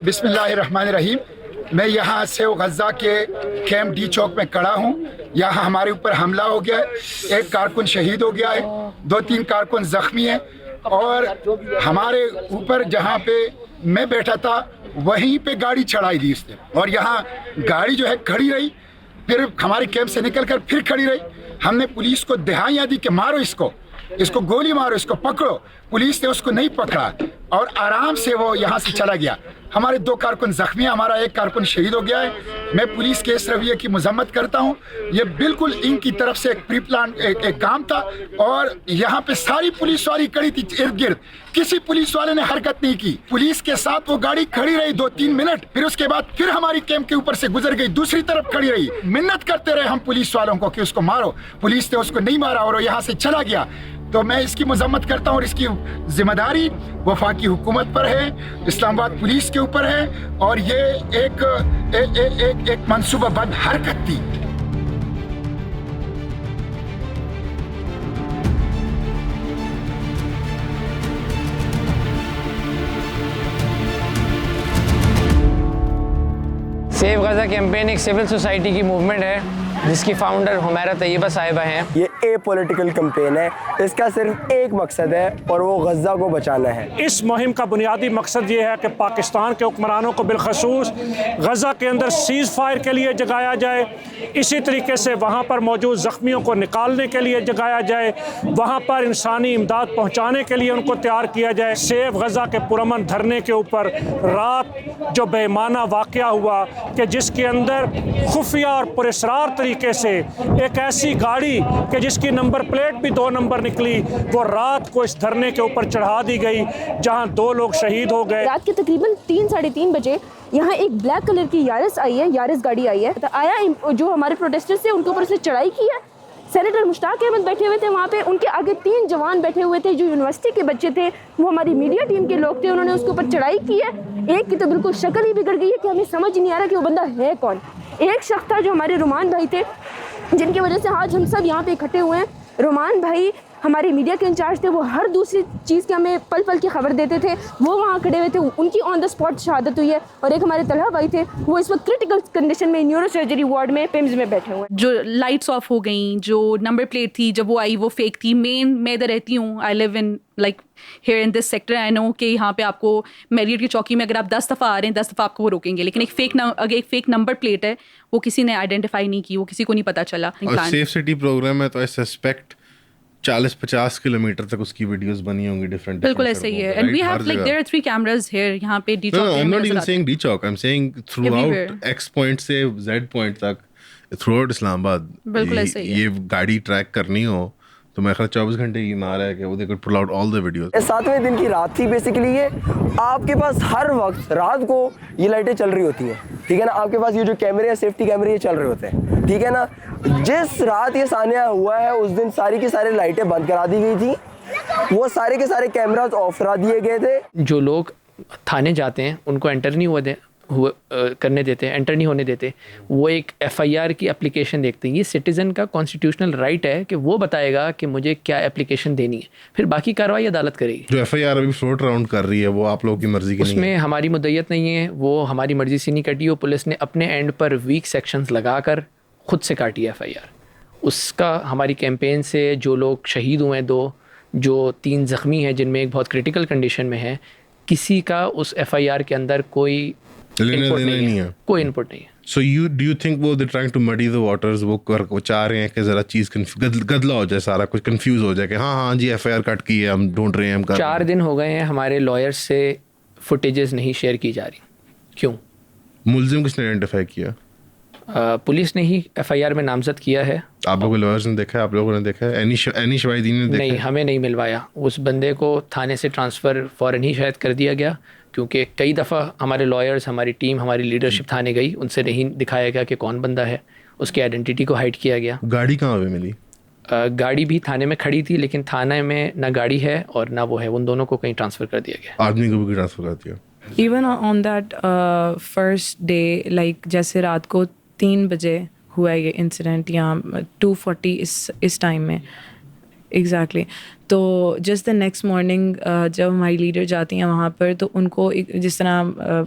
बिस्मिल्लाहिर्रहमानिर्रहीम। मैं यहाँ सेव गज़ा के कैंप डी चौक में खड़ा हूँ। यहाँ हमारे ऊपर हमला हो गया है, एक कारकुन शहीद हो गया है, 2-3 कारकुन जख्मी हैं और हमारे ऊपर जहाँ पे मैं बैठा था वहीं पे गाड़ी चढ़ाई दी इसने और यहाँ गाड़ी जो है खड़ी रही, फिर हमारे कैंप से निकलकर फिर खड़ी रही। हमने पुलिस को दहाइयाँ दी कि मारो इसको गोली मारो, इसको पकड़ो। पुलिस ने उसको नहीं पकड़ा और आराम से वो यहाँ से चला गया। हमारे 2 कारकुन जख्मी हैं, हमारा 1 कारकुन शहीद हो गया है। मैं पुलिस के इस रवैये की मजम्मत करता हूँ। ये बिल्कुल इनकी तरफ से एक प्री प्लान एक काम था और यहाँ पे सारी पुलिस वाली खड़ी थी इर्द गिर्द, किसी पुलिस वाले ने हरकत नहीं की। पुलिस के साथ वो गाड़ी खड़ी रही 2-3 मिनट, फिर उसके बाद फिर हमारी कैंप के ऊपर से गुजर गई, दूसरी तरफ खड़ी रही। मिन्नत करते रहे हम पुलिस वालों को कि उसको मारो, पुलिस ने उसको नहीं मारा और वो यहाँ से चला गया। तो मैं इसकी मजम्मत करता हूँ और इसकी जिम्मेदारी वफाकी हुकूमत पर है, इस्लामाबाद पुलिस के ऊपर है और ये एक मंसूबाबंद हरकत थी। सेव गज़ा कैंपेन एक सिविल सोसाइटी की मूवमेंट है जिसकी फाउंडर हुमैरा तैयबा साहिबा हैं। ये ए पॉलिटिकल कैंपेन है, इसका सिर्फ एक मकसद है और वो गज़ा को बचाना है। इस मुहिम का बुनियादी मकसद ये है कि पाकिस्तान के हुक्मरानों को बिलखसूस गज़ा के अंदर सीज़ फायर के लिए जगाया जाए, इसी तरीके से वहाँ पर मौजूद ज़ख्मियों को निकालने के लिए जगाया जाए, वहाँ पर इंसानी इमदाद पहुँचाने के लिए उनको तैयार किया जाए। सेव गज़ा के पुरअमन धरने के ऊपर रात जो बेईमाना वाक़या हुआ कि जिसके अंदर खुफिया और पुरस्रार तरीके से एक ऐसी गाड़ी कि जिसकी नंबर प्लेट भी 2 नंबर निकली, वो रात को इस धरने के ऊपर चढ़ा दी गई, जहां 2 लोग शहीद हो गए। रात के तकरीबन 3-3:30 बजे यहाँ एक ब्लैक कलर की यारिस गाड़ी आई है। तो जो हमारे प्रोटेस्टर्स थे उनके ऊपर से चढ़ाई की है। सेनेटर मुश्ताक अहमद बैठे हुए थे वहाँ पे, उनके आगे 3 जवान बैठे हुए थे जो यूनिवर्सिटी के बच्चे थे, वो हमारी मीडिया टीम के लोग थे। उन्होंने उसके ऊपर चढ़ाई की है। एक की तो बिल्कुल शक्ल ही बिगड़ गई है कि हमें समझ नहीं आ रहा कि वो बंदा है कौन। एक शख्स था जो हमारे रुमान भाई थे, जिनकी वजह से आज हम सब यहाँ पे इकट्ठे हुए हैं। रुमान भाई हमारे मीडिया के इंचार्ज थे, वो हर दूसरी चीज़ की हमें पल पल की खबर देते थे। वो वहाँ खड़े हुए थे, उनकी ऑन द स्पॉट शहादत हुई है। और एक हमारे तलहा भाई थे, वो इस वक्त क्रिटिकल कंडीशन में न्यूरो सर्जरी वार्ड में पिम्स में बैठे हुए हैं। जो लाइट्स ऑफ हो गई, जो नंबर प्लेट थी जब वो आई वो फेक थी। मैं इधर रहती हूँ, I live in like here in this sector. I know कि यहाँ पे आपको मैरियट की चौकी में अगर आप 10 दफ़ा आ रहे हैं 10 दफ़ा आपको वो रोकेंगे, लेकिन एक फेक नंबर प्लेट है, वो किसी ने आइडेंटिफाई नहीं की, वो किसी को नहीं पता चला। और सेफ सिटी प्रोग्राम है तो आई सस्पेक्ट 40-50 किलोमीटर तक उसकी वीडियोस बनी होंगी डिफरेंट। बिल्कुल ऐसे ही है। And we have like there are 3 cameras here यहाँ पे D Chowk. I am not even saying D Chowk, I am saying throughout X point से जेड पॉइंट तक थ्रूआउट इस्लामाबाद। बिल्कुल ऐसे ही है। ये गाड़ी ट्रैक करनी हो तो मैं ख्याल 24 घंटे की मार है कि वो they could pull out all the videos. 7वें दिन की रात थी बेसिकली। ये आपके पास हर वक्त रात को ये लाइटें चल रही होती हैं, ठीक है ना। आपके पास ये जो कैमरे हैं, सेफ्टी कैमरे, ये चल रहे होते हैं, ठीक है ना। जिस रात ये सानिया हुआ है उस दिन सारी की सारी लाइटें बंद करा दी गई थी, वो सारे के सारे कैमरास ऑफ करा दिए गए थे। जो लोग थाने जाते हैं उनको एंटर नहीं करने देते, एंटर नहीं होने देते, वो एक FIR की एप्लीकेशन देखते हैं। ये सिटीज़न का कॉन्स्टिट्यूशनल राइट है कि वो बताएगा कि मुझे क्या एप्लीकेशन देनी है, फिर बाकी कार्रवाई अदालत करेगी। जो FIR अभी फ्लोट राउंड कर रही है वो आप लोगों की मर्जी की नहीं है, उसमें हमारी मुद्दत नहीं है, वो हमारी मर्जी से नहीं कटी। वो पुलिस ने अपने एंड पर वीक सेक्शंस लगाकर खुद से काटी है FIR। उसका हमारी कैंपेन से जो लोग शहीद हुए हैं 2, जो 3 ज़ख्मी हैं जिनमें एक बहुत क्रिटिकल कंडीशन में है, किसी का उस FIR के अंदर कोई इनपुट नहीं है, कोई इनपुट नहीं है। So do you think वो they're trying to muddy the waters, वो चाह रहे हैं कि जरा चीज़ गदला हो जाए, सारा कुछ कंफ्यूज हो जाए कि हाँ जी FIR कट की है, हम ढूंढ रहे हैं, हम कर 4 दिन हो गए हैं हमारे लॉयर्स से फुटेजेस नहीं शेयर की जा रही। क्यों? मुलजिम किसने आइडेंटिफाई किया? पुलिस ने ही FIR में नामजद किया है। आप लोगों लॉयर्स ने देखा है, आप लोगों ने देखा है, एनी शवाहिदीन ने देखा? नहीं, हमें नहीं मिलवाया। उस बंदे को थाने से ट्रांसफ़र फ़ौरन ही शायद कर दिया गया, क्योंकि कई दफ़ा हमारे लॉयर्स, हमारी टीम, हमारी लीडरशिप थाने गई, उनसे नहीं दिखाया गया कि कौन बंदा है, उसकी आइडेंटिटी को हाइड किया गया। गाड़ी कहाँ पे मिली? गाड़ी भी थाने में खड़ी थी, लेकिन थाने में ना गाड़ी है और ना वो है, उन दोनों को कहीं ट्रांसफ़र कर दिया गया। आदमी को भी ट्रांसफ़र कर दिया? Even on that first day, like जैसे रात को 3 बजे हुआ ये इंसिडेंट, या 2:40 इस टाइम में एग्जैक्टली तो जस्ट द नेक्स्ट मॉर्निंग जब हमारी लीडर जाती हैं वहाँ पर, तो उनको जिस तरह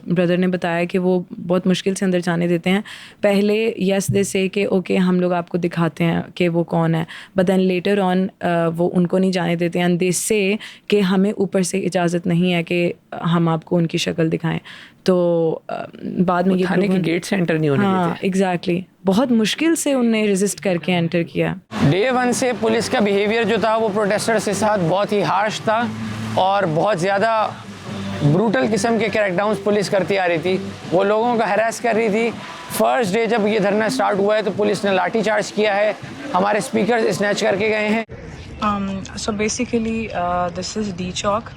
ब्रदर ने बताया कि वो बहुत मुश्किल से अंदर जाने देते हैं। पहले यस दे से कि ओके हम लोग आपको दिखाते हैं कि वो कौन है, बट दैन लेटर ऑन वो उनको नहीं जाने देते हैं, दे से कि हमें ऊपर से इजाज़त नहीं है कि हम आपको उनकी शक्ल दिखाएं। तो बाद में ये थाने के गेट से एंटर नहीं होने देते। हाँ एग्जैक्टली, बहुत मुश्किल से उनने रेजिस्ट करके एंटर किया। डे 1 से पुलिस का बिहेवियर जो था वो प्रोटेस्टर्स के साथ बहुत ही हार्श था और बहुत ज़्यादा ब्रूटल किस्म के क्रैकडाउन्स पुलिस करती आ रही थी। वो लोगों का हरास कर रही थी। फर्स्ट डे जब ये धरना स्टार्ट हुआ है तो पुलिस ने लाठी चार्ज किया है, हमारे स्पीकर स्नैच करके गए हैं। So basically this is D Chowk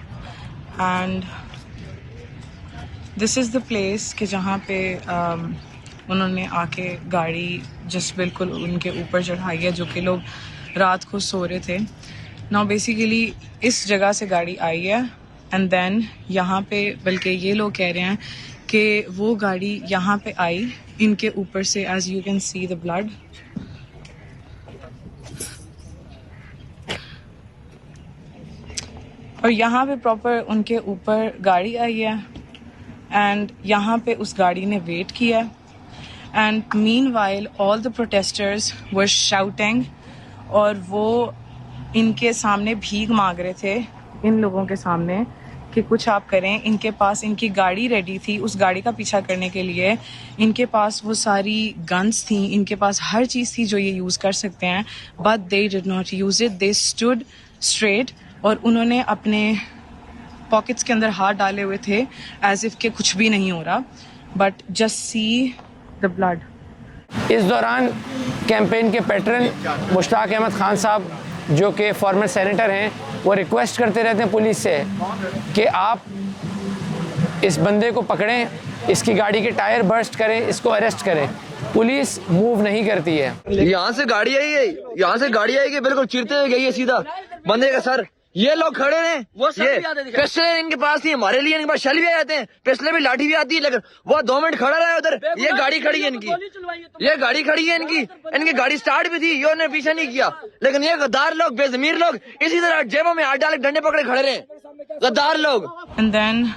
and this is the place कि जहाँ पे उन्होंने आके गाड़ी जस्ट बिल्कुल उनके ऊपर चढ़ाई है, जो कि लोग रात को सो रहे थे। नाउ बेसिकली इस जगह से गाड़ी आई है एंड देन यहाँ पे, बल्कि ये लोग कह रहे हैं कि वो गाड़ी यहाँ पे आई इनके ऊपर से, as you can see the blood. और यहाँ पे प्रॉपर उनके ऊपर गाड़ी आई है एंड यहाँ पे उस गाड़ी ने वेट किया and meanwhile all the protesters were shouting, और वो इनके सामने भीख मांग रहे थे, इन लोगों के सामने, कि कुछ आप करें। इनके पास इनकी गाड़ी रेडी थी, उस गाड़ी का पीछा करने के लिए इनके पास वो सारी गन्स थी, इनके पास हर चीज़ थी जो ये यूज़ कर सकते हैं, but they did not use it. They stood straight और उन्होंने अपने पॉकेट्स के अंदर हाथ डाले हुए थे एज इफ के कुछ भी नहीं हो रहा, but just see the blood. इस दौरान कैंपेन के पैटर्न मुश्ताक अहमद खान साहब, जो कि फॉर्मर सेनेटर हैं, वो रिक्वेस्ट करते रहते हैं पुलिस से कि आप इस बंदे को पकड़ें, इसकी गाड़ी के टायर बर्स्ट करें, इसको अरेस्ट करें। पुलिस मूव नहीं करती है। यहाँ से गाड़ी आई है, यहाँ से गाड़ी आएगी, बिल्कुल चिरते हुए गई है सीधा बंदे का सर। ये लोग खड़े हैं, ये पिस्टल इनके पास नहीं, हमारे लिए इनके पास शल भी आ जाते हैं, पिस्टल भी, लाठी भी आती है, लेकिन वो 2 मिनट खड़ा रहा है उधर। ये गाड़ी खड़ी है इनकी, ये गाड़ी खड़ी है इनकी गाड़ी स्टार्ट भी थी, ये उन्होंने पीछे नहीं किया, लेकिन ये गद्दार लोग, बेजमीर लोग इसी तरह जेबों में हाथ डाले डंडे पकड़े खड़े रहे, गद्दार लोग। एंड देन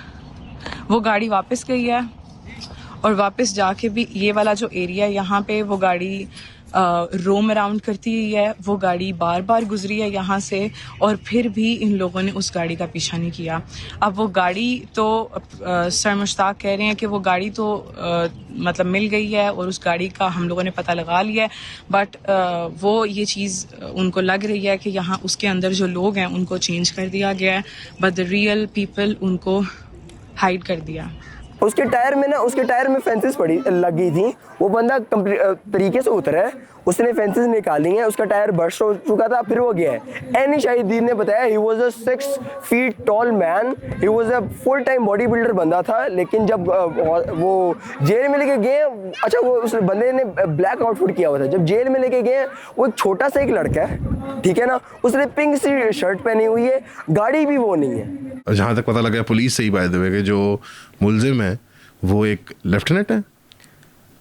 वो गाड़ी वापस गई है और वापस जाके भी ये वाला जो एरिया यहाँ पे वो गाड़ी रोम अराउंड करती हुई है, वो गाड़ी बार बार गुजरी है यहाँ से और फिर भी इन लोगों ने उस गाड़ी का पीछा नहीं किया। अब वो गाड़ी तो सर मुश्ताक कह रहे हैं कि वो गाड़ी तो मतलब मिल गई है और उस गाड़ी का हम लोगों ने पता लगा लिया है, बट वो ये चीज़ उनको लग रही है कि यहाँ उसके अंदर जो लोग हैं उनको चेंज कर दिया गया है, बट द रियल पीपल उनको हाइड कर दिया। उसके टायर में फेंसेस पड़ी लगी थी, वो बंदा तरीके से उतरा है, उसने फेंसेस निकाली हैं, उसका टायर बर्स्ट हो चुका था, फिर वो गया है। एनी शाहिदीन ने बताया he was a 6 feet tall man, he was a full time body builder बंदा था, लेकिन जब वो जेल में लेके गए, अच्छा वो उस बंदे ने ब्लैक आउटफिट किया हुआ था, जब जेल में लेके गए, वो एक छोटा सा एक लड़का है, ठीक है ना, उसने पिंक सी शर्ट पहनी हुई है, गाड़ी भी वो नहीं है। जहाँ तक पता लगा पुलिस से ही बाय द वे कि जो मुलजिम है वो एक लेफ्टिनेंट है।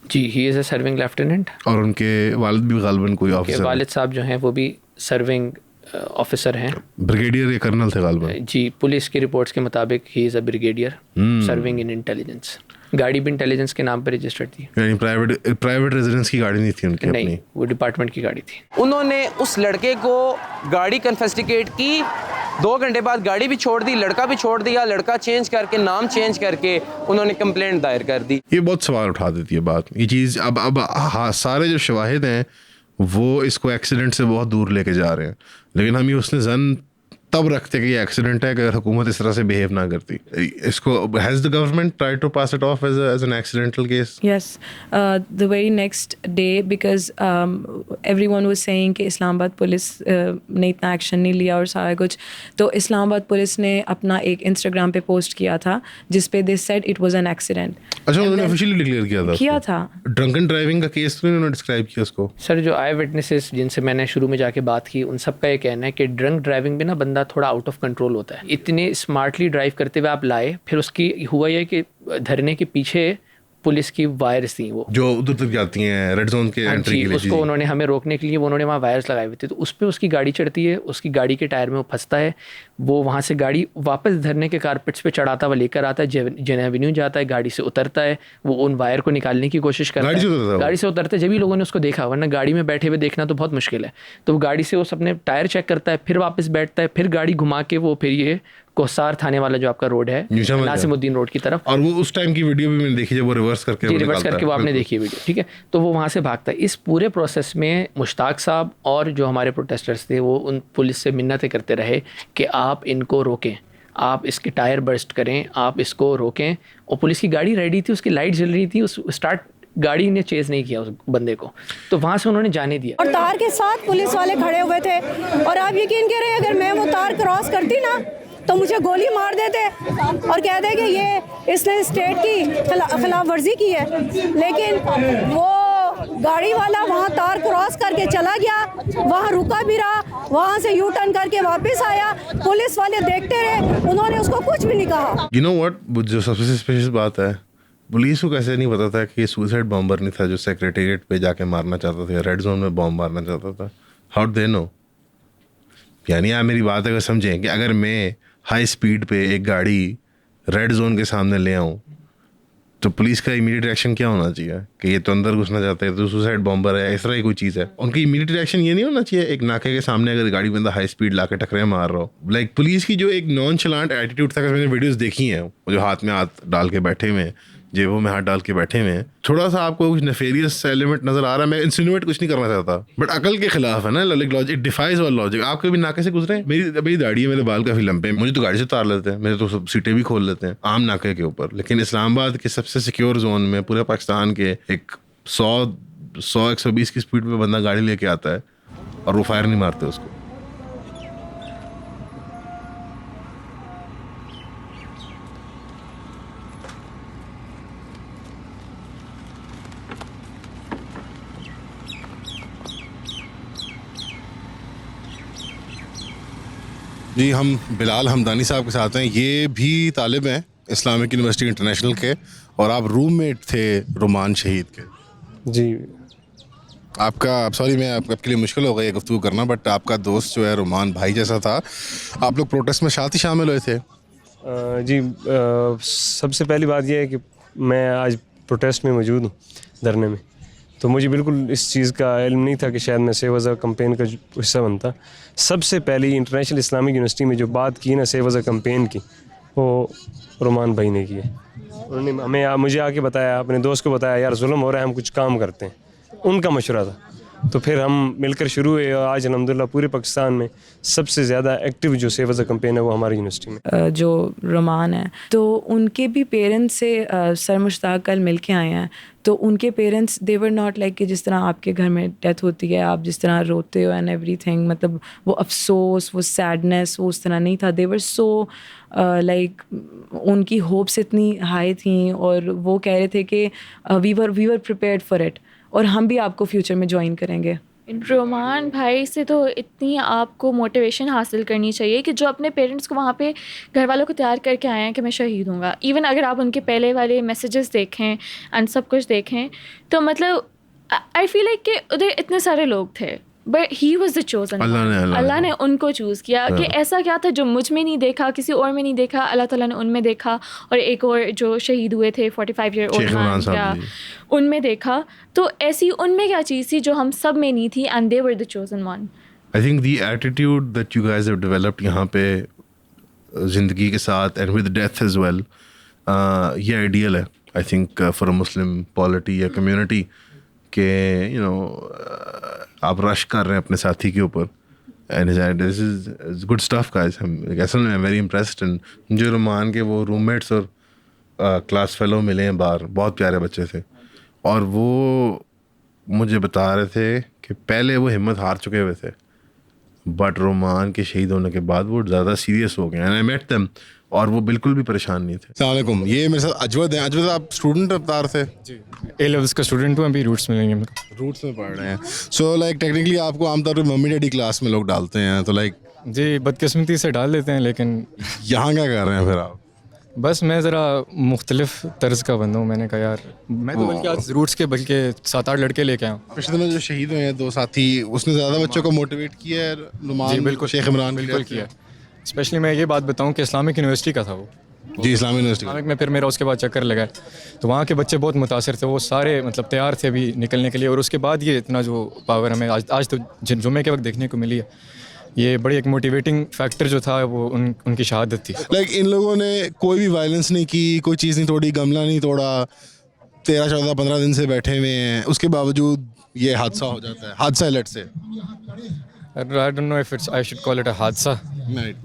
जी, he is a serving lieutenant. और उनके वालिद भी गालिबन कोई ऑफिसर, वालिद साहब जो हैं वो भी सर्विंग ऑफिसर हैं, ब्रिगेडियर या कर्नल थे गालिबन। जी, पुलिस की रिपोर्ट्स के मुताबिक ही is a brigadier serving in intelligence. गाड़ी भी इंटेलिजेंस के नाम पर रजिस्टर्ड थी, यानी प्राइवेट रेजिडेंस की गाड़ी नहीं थी उनकी, नहीं अपनी, वो डिपार्टमेंट की गाड़ी थी। उन्होंने उस लड़के को गाड़ी कन्फिस्टिकेट की, 2 घंटे बाद गाड़ी भी छोड़ दी, लड़का भी छोड़ दिया, लड़का चेंज करके, नाम चेंज करके उन्होंने कंप्लेंट दायर कर दी। ये बहुत सवाल उठा देती है बात, ये चीज़। अब हाँ, सारे जो शवाहिद हैं वो इसको एक्सीडेंट से बहुत दूर लेके जा रहे हैं, लेकिन हम ये उसने जन तब रखते कि ये एक्सीडेंट है अगर हुकूमत इस तरह से बिहेव ना करती। इसको has the government try to pass it off as an accidental case? Yes, the very next day, because everyone was saying कि इस्लामाबाद पुलिस ने इतना एक्शन नहीं लिया और सारा कुछ, तो इस्लामाबाद पुलिस ने अपना एक इंस्टाग्राम पे पोस्ट किया था जिस पे they said it was an accident। अच्छा, उन्होंने ऑफिशियली डिक्लेयर किया था ड्रंकन ड्राइविंग का केस तो उन्होंने डिस्क्राइब किया उसको। सर, जो आई विटनेसेस जिनसे मैंने शुरू में जाके बात की, उन सब का ये कहना है कि ड्रंक ड्राइविंग में ना बंदा थोड़ा आउट ऑफ कंट्रोल होता है। इतने स्मार्टली ड्राइव करते हुए आप लाए, फिर उसकी हुआ यह कि धरने के पीछे पुलिस की वायर्स थी वो जो उधर तक जाती हैं रेड जोन के एंट्री के लिए। उसको उन्होंने हमें रोकने के लिए उन्होंने वहाँ वायर्स लगाए हुए थे, तो उस पर उसकी गाड़ी चढ़ती है, उसकी गाड़ी के टायर में वो फंसता है, वो वहाँ से गाड़ी वापस धरने के कारपेट्स पे चढ़ाता हुआ लेकर आता है, जेन एवेन्यू जाता है, गाड़ी से उतरता है, वो उन वायर को निकालने की कोशिश करता है, गाड़ी से उतरता है, जब भी लोगों ने उसको देखा, वरना गाड़ी में बैठे हुए देखना तो बहुत मुश्किल है। तो वो गाड़ी से उस अपने टायर चेक करता है, फिर वापस बैठता है, फिर गाड़ी घुमा के वो फिर ये कोसार थाने वाला जो आपका रोड है नासिमुद्दीन रोड की तरफ, और वो उस टाइम की वीडियो भी मैंने देखी जब वो रिवर्स करके वो आपने देखी वीडियो, ठीक है। तो वो वहाँ से भागता है। इस पूरे प्रोसेस में मुश्ताक साहब और जो हमारे प्रोटेस्टर्स थे वो उन पुलिस से मिन्नतें करते रहे कि आप इनको रोकें, आप इसके टायर बर्स्ट करें, आप इसको रोकें। और पुलिस की गाड़ी रेडी थी, उसकी लाइट जल रही थी, उस स्टार्ट गाड़ी ने चेज नहीं किया उस बंदे को, तो वहाँ से उन्होंने जाने दिया। और तार के साथ पुलिस वाले खड़े हुए थे, और आप यकीन करें अगर मैं वो तार क्रॉस करती ना तो मुझे गोली मार देते और कहते कि ये इसने स्टेट की खिलाफ वर्जी की है। लेकिन वो गाड़ी वाला वहाँ तार क्रॉस करके चला गया, वहाँ रुका भी रहा, वहाँ से यू टर्न करके वापस आया, पुलिस वाले देखते रहे, उन्होंने उसको कुछ भी नहीं कहा। You know what? जो सबसे स्पेशल बात है, पुलिस को कैसे नहीं पता था कि ये सुसाइड बॉम्बर नहीं था जो सेक्रेटेरिएट पे जाके मारना चाहता था, रेड जोन में बॉम्ब मारना चाहता था। How do they know? यानी आप मेरी बात अगर समझें कि अगर मैं हाई स्पीड पे एक गाड़ी रेड जोन के सामने ले आऊँ तो पुलिस का इमीडिएट रिएक्शन क्या होना चाहिए कि ये तो अंदर घुसना चाहता है, तो सुसाइड बॉम्बर है, इस तरह की कोई चीज़ है। उनकी इमीडिएट रिएक्शन ये नहीं होना चाहिए एक नाके के सामने अगर गाड़ी बंदा हाई स्पीड ला के टकरे मार रहा हो। लाइक पुलिस की जो एक नॉन चलांट एटीट्यूड था, मैंने वीडियोस देखी हैं, वो जो हाथ में हाथ डाल के बैठे हुए हैं, जेबों में हाथ डाल के बैठे हुए हैं, थोड़ा सा आपको कुछ नेफेरियस एलिमेंट नजर आ रहा है। मैं इंसिनुएट कुछ नहीं करना चाहता, बट अकल के खिलाफ है ना, लॉजिक डिफाइज और लॉजिक। आप कभी नाके से गुजरे? मेरी दाढ़ी है, मेरे बाल काफी लंबे हैं, मुझे तो गाड़ी से उतार लेते हैं, मेरे तो सब सीटें भी खोल लेते हैं आम नाके के ऊपर। लेकिन इस्लामाबाद के सबसे सिक्योर जोन में पूरे पाकिस्तान के एक 100-120 की स्पीड पे बंदा गाड़ी लेके आता है और वो फायर नहीं मारते उसको। जी, हम बिलाल हमदानी साहब के साथ हैं। ये भी तालिब हैं इस्लामिक यूनिवर्सिटी इंटरनेशनल के, और आप रूममेट थे रुमान शहीद के। जी, आपका सॉरी मैं आपके लिए मुश्किल हो गई गुफ्तगू करना, बट आपका दोस्त जो है रुमान भाई जैसा था। आप लोग प्रोटेस्ट में साथ ही शामिल हुए थे? जी, सबसे पहली बात यह है कि मैं आज प्रोटेस्ट में मौजूद हूँ, धरने में, तो मुझे बिल्कुल इस चीज़ का इल्म नहीं था कि शायद मैं सेव अज़ अ कैंपेन का हिस्सा बनता। सबसे पहले इंटरनेशनल इस्लामिक यूनिवर्सिटी में जो बात की ना सेव अज़ अ कैंपेन की, वो रुमान भाई ने की है। उन्होंने मुझे आके बताया, अपने दोस्त को बताया, यार जुल्म हो रहा है, हम कुछ काम करते हैं। उनका मशवरा था, तो फिर हम मिलकर शुरू हुए, और आज अल्हम्दुलिल्लाह पूरे पाकिस्तान में सबसे ज़्यादा एक्टिव जो सेव अज़ अ कैंपेन है वो हमारी यूनिवर्सिटी में। जो रुमान है, तो उनके भी पेरेंट्स से सर मुश्ताक कल मिल के आए हैं, तो उनके parents they were not like कि जिस तरह आपके घर में डेथ होती है आप जिस तरह रोते हो एंड एवरीथिंग, मतलब वो अफसोस, वो सैडनेस, वो उस तरह नहीं था। दे वर सो लाइक उनकी होप्स इतनी हाई थी, और वो कह रहे थे कि we were prepared for it, और हम भी आपको फ्यूचर में ज्वाइन करेंगे। रोमान भाई से तो इतनी आपको मोटिवेशन हासिल करनी चाहिए कि जो अपने पेरेंट्स को वहाँ पे घर वालों को तैयार करके आए हैं कि मैं शहीद हूँगा। इवन अगर आप उनके पहले वाले मैसेजेस देखें एंड सब कुछ देखें, तो मतलब आई फील लाइक कि उधर इतने सारे लोग थे, but he was the chosen. Allah ने उनको चूज़ किया कि ऐसा क्या था जो मुझ में नहीं देखा, किसी और में नहीं देखा, अल्लाह ताला ने उनमें देखा, और एक और जो शहीद हुए थे 45 ईयर ओल्ड मैन क्या उनमें देखा। तो ऐसी उनमें क्या चीज़ थी जो हम सब में नहीं थी, and they were the chosen one. I think the attitude that you guys have developed यहाँ पे ज़िंदगी के साथ and with death as well, ये आइडियल है I think for a Muslim polity या कम्युनिटी के यू नो आप रश कर रहे हैं अपने साथी के ऊपर, and this is good stuff guys. असल में I am very impressed. And जो रुमान के वो रूममेट्स और क्लास फेलो मिले हैं बाहर, बहुत प्यारे बच्चे थे, और वो मुझे बता रहे थे कि पहले वो हिम्मत हार चुके हुए थे, बट रुमान के शहीद होने के बाद वो ज़्यादा सीरियस हो गए। एंड आई मेट देम, और वो बिल्कुल भी परेशान नहीं थे। अस्सलाम वालेकुम, ये मेरे साथ अजवद हैं। अजवद, आप स्टूडेंट बता रहे थे? जी, ए लेवल्स का स्टूडेंट हूँ, अभी रूट्स में नहीं, रूट्स में पढ़ रहे हैं। सो लाइक टेक्निकली आपको आमतौर पर मम्मी डैडी क्लास में लोग डालते हैं, तो लाइक जी बदकिस्मती से डाल देते हैं, लेकिन यहाँ क्या कर रहे हैं फिर आप? बस मैं ज़रा मुख्तलिफ तर्ज का बंदा हूँ। मैंने कहा यार मैं तो बल्कि आज रूट्स के बल्कि 7-8 लड़के लेके आया हूँ। पिछले दिनों जो शहीद हुए हैं 2 साथी, उसने ज़्यादा बच्चों को मोटिवेट किया है। जी बिल्कुल, शेख इमरान बिल्कुल किया। स्पेशली मैं ये बात बताऊँ कि इस्लामिक यूनिवर्सिटी का था वो। जी, इस्लामिक यूनिवर्सिटी में फिर मेरा उसके बाद चक्कर लगा, तो वहाँ के बच्चे बहुत मुतासर थे, वो सारे मतलब तैयार थे अभी निकलने के लिए। और उसके बाद ये इतना जो पावर हमें आज तो जुम्मे के वक्त देखने को मिली है, ये बड़ी एक मोटिवेटिंग फैक्टर जो था वो उनकी शहादत थी। लाइक इन लोगों ने कोई भी वायलेंस नहीं की, कोई चीज़ नहीं तोड़ी, गमला नहीं तोड़ा, 13, 14, 15 दिन से बैठे हुए हैं, उसके बावजूद ये हादसा हो जाता है। हादसा अलर्ट से I don't know if I should call it a हादसा।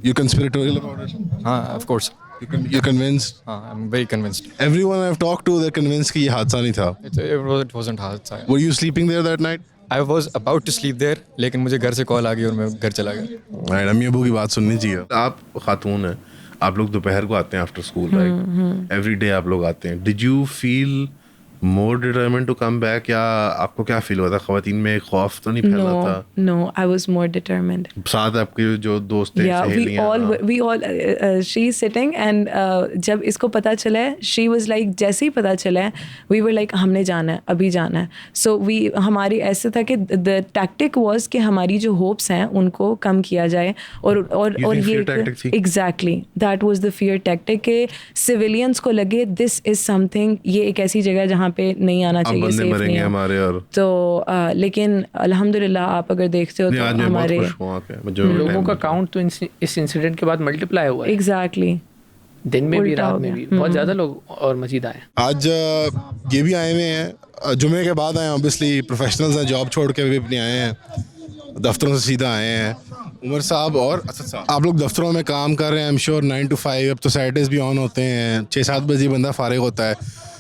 You conspiratorial about it? हाँ, of course। You're convinced? हाँ, I'm very convinced। Everyone I've talked to, they're convinced कि ये हादसा नहीं था। It wasn't हादसा। Were you sleeping there that night? I was about to sleep there, लेकिन मुझे घर से कॉल आ गई और मैं घर चला गया। Right, अम्मी अबू की बात सुननी चाहिए। आप खातून हैं, आप लोग दोपहर को आते हैं after school, right? Every day आप लोग आते हैं। Did you feel more determined to come back, या आपको क्या फील हुआ था? ख़वातीन में एक खौफ तो नहीं फैला था? No, I was more determined। साथ आपके जो दोस्त थे, we all she is sitting and जब इसको पता चला है, she was like, जैसे ही पता चला है we were like हमने जाना है, अभी जाना है। So हमारी ऐसे था कि the tactic was कि हमारी जो hopes हैं उनको कम किया जाए और ये exactly that was the fear tactic के civilians को लगे this is something, ये एक ऐसी जगह जहाँ पे नहीं आना चाहिए, सेफ नहीं है हमारे। और तो लेकिन अल्हम्दुलिल्लाह आप अगर देखते हो तो हमारे लोगों का काउंट तो इस इंसिडेंट के बाद मल्टीप्लाई हुआ है। एग्जैक्टली, दिन में भी रात में भी बहुत ज़्यादा लोग और मजीद आए। आज ये भी आए हुए हैं, जुमे के बाद आए, ऑब्वियसली प्रोफेशनल्स हैं, जॉब छोड़ के भी अपने आए हैं, दफ्तरों से सीधा आए हैं। उमर साहब और असद साहब, आप लोग दफ्तरों में काम कर रहे हैं, आई एम श्योर 9 to 5, अब तो सैटरडेज भी ऑन होते हैं, 6-7 बजे बंदा फारिग होता है।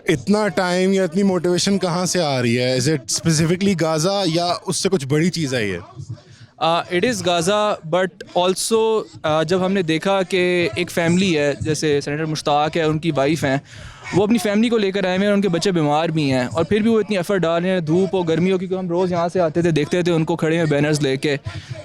इतना टाइम या इतनी मोटिवेशन कहाँ से आ रही है? इज़ इट स्पेसिफिकली गाज़ा या उससे कुछ बड़ी चीज़ आई है? It is Gaza, but also जब हमने देखा कि एक फ़ैमिली है, जैसे सेनेटर मुश्ताक है, उनकी वाइफ हैं, वो अपनी फैमिली को लेकर आए हैं और उनके बच्चे बीमार भी हैं, और फिर भी वो इतनी एफर्ट डाल रहे हैं, धूप और गर्मी हो, क्योंकि हम रोज़ यहाँ से आते थे, देखते थे उनको खड़े हैं बैनर्स लेके।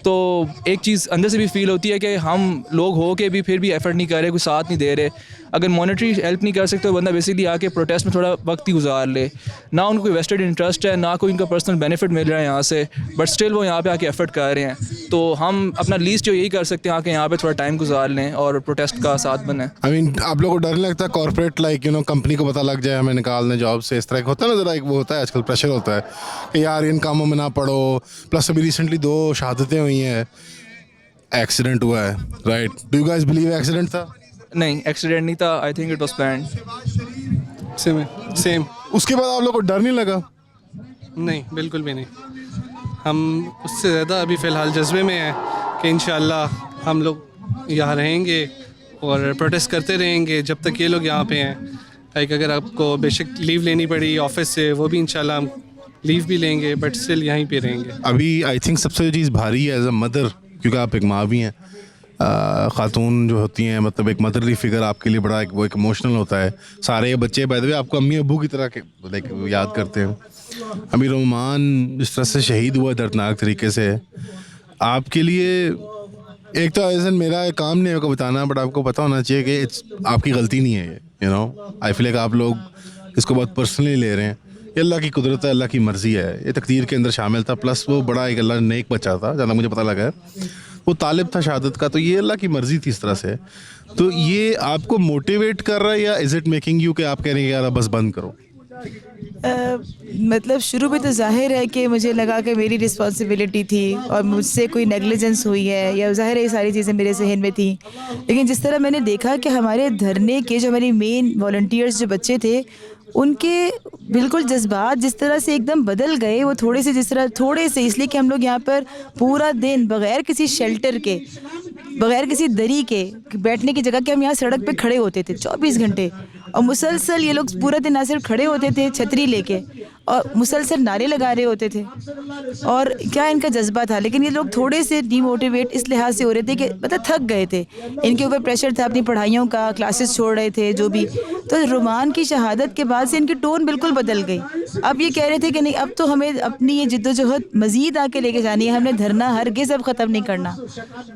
तो एक चीज़ अंदर से भी फील होती है कि हम लोग हो के भी फिर भी एफर्ट नहीं कर रहे, कोई साथ नहीं दे रहे। अगर मॉनेटरी हेल्प नहीं कर सकते तो बंदा बेसिकली आके प्रोटेस्ट में थोड़ा वक्त ही गुजार ले, ना उनको कोई वेस्टेड इंटरेस्ट है, ना कोई उनका पर्सनल बेनिफिट मिल रहा है यहाँ से, बट स्टिल वो यहाँ पे आके एफर्ट कर रहे हैं। तो हम अपना लीस्ट जो यही कर सकते हैं, आके यहाँ पे थोड़ा टाइम गुजार लें और प्रोटेस्ट का साथ बने। आई मीन आप लोगों को डर नहीं लगता कॉर्पोरेट लाइक कंपनी को पता लग जाए हमें निकाल दें जॉब से? इस तरह का होता है ना, ज़रा एक वो होता है आजकल प्रेशर होता है कि यार इन कामों में ना पड़ो। प्लस अभी रिसेंटली 2 शहादतें हुई हैं, एक्सीडेंट हुआ है, right? Do you guys believe accident था? नहीं, एक्सीडेंट नहीं था, I think it was planned. Same. उसके बाद आप लोगों को डर नहीं लगा? नहीं, बिल्कुल भी नहीं। हम उससे ज़्यादा अभी फ़िलहाल जज्बे में हैं कि इंशाअल्लाह हम लोग यहाँ रहेंगे और प्रोटेस्ट करते रहेंगे जब तक ये लोग यहाँ पे हैं। लाइक अगर आपको बेशक लीव लेनी पड़ी ऑफिस से, वो भी इंशाल्लाह हम लीव भी लेंगे, बट स्टिल यहीं पे रहेंगे। अभी आई थिंक सबसे जो चीज़ भारी है एज अ मदर, क्योंकि आप एक माँ भी हैं, खातून जो होती हैं, मतलब एक मदरली फिगर आपके लिए बड़ा वो एक इमोशनल होता है। सारे बच्चे बाय द वे आपको अम्मी अब्बू की तरह के लाइक याद करते हैं। अभी रोमान जिस तरह से शहीद हुआ दर्दनाक तरीके से, आपके लिए एक तो ऐसा मेरा काम नहीं है आपको बताना, बट आपको पता होना चाहिए कि आपकी गलती नहीं है ये, आई फील लाइक आप लोग इसको बहुत पर्सनली ले रहे हैं। ये अल्लाह की कुदरत है, अल्लाह की मर्ज़ी है, ये तकदीर के अंदर शामिल था। प्लस वो बड़ा एक अल्लाह नेक बच्चा था, जहाँ मुझे पता लगा है वो तालिब था शहादत का, तो ये अल्लाह की मर्ज़ी थी इस तरह से। तो ये आपको मोटिवेट कर रहा है या इज़ इट मेकिंग यू कि आप कह रहे हैं यार बस बंद करो? मतलब शुरू में तो जाहिर है कि मुझे लगा कि मेरी रिस्पॉन्सिबिलिटी थी और मुझसे कोई नेग्लिजेंस हुई है, या जाहिर है ये सारी चीज़ें मेरे जहन में थी। लेकिन जिस तरह मैंने देखा कि हमारे धरने के जो हमारी मेन वॉलंटियर्स जो बच्चे थे, उनके बिल्कुल जज्बात जिस तरह से एकदम बदल गए, वो थोड़े से इसलिए कि हम लोग यहाँ पर पूरा दिन बग़ैर किसी शेल्टर के, बग़ैर किसी दरी के, बैठने की जगह के हम यहाँ सड़क पे खड़े होते थे 24 घंटे, और मुसलसल ये लोग पूरा दिन ना सिर्फ खड़े होते थे छतरी लेके और मुसलसल नारे लगा रहे होते थे, और क्या इनका जज्बा था। लेकिन ये लोग थोड़े से डीमोटिवेट इस लिहाज से हो रहे थे कि मतलब थक गए थे, इनके ऊपर प्रेशर था अपनी पढ़ाइयों का, क्लासेस छोड़ रहे थे जो भी। तो रुमान की शहादत के बाद से इनकी टोन बिल्कुल बदल गई। अब ये कह रहे थे कि नहीं, अब तो हमें अपनी ये जिद्दोजहद मज़ीद आके लेके जानी है, हमने धरना हरगिज़ अब ख़त्म नहीं करना।